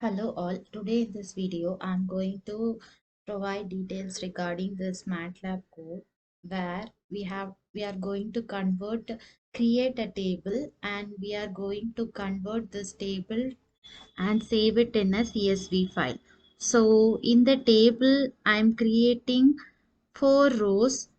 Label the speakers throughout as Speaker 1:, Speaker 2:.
Speaker 1: Hello all. Today in this video I'm going to provide details regarding this Matlab code where we are going to create a table, and we are going to convert this table and save it in a CSV file. So in the table I'm creating four rows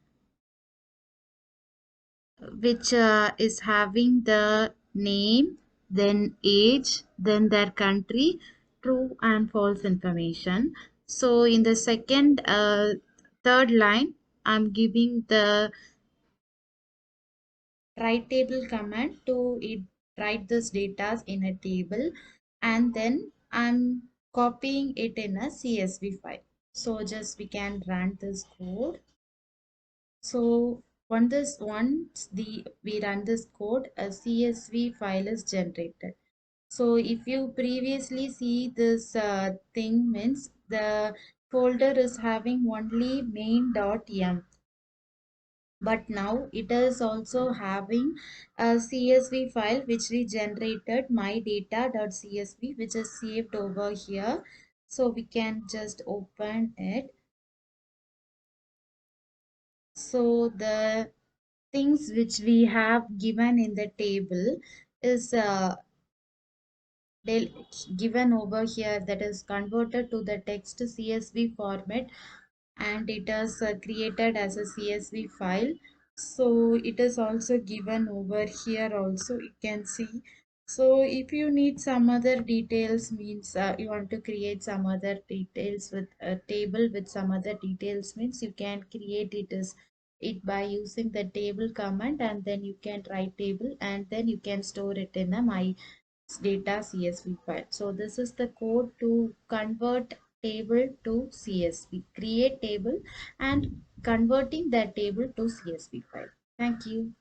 Speaker 1: which is having the name, then age, then their country, true and false information. So in the third line, I'm giving the write table command to write this data in a table, and then I'm copying it in a CSV file. So just we can run this code. So once we run this code, a CSV file is generated. So if you previously see this thing, means the folder is having only main.m, but now it is also having a CSV file which we generated, my data.csv, which is saved over here. So we can just open it. So the things which we have given in the table is given over here, that is converted to the text CSV format, and it is created as a CSV file. So it is also given over here also, you can see. So if you need some other details, means you want to create some other details with a table with some other details, means you can create it by using the table command, and then you can write table, and then you can store it in a my data CSV file. So this is the code to convert table to CSV, create table and converting that table to CSV file. Thank you.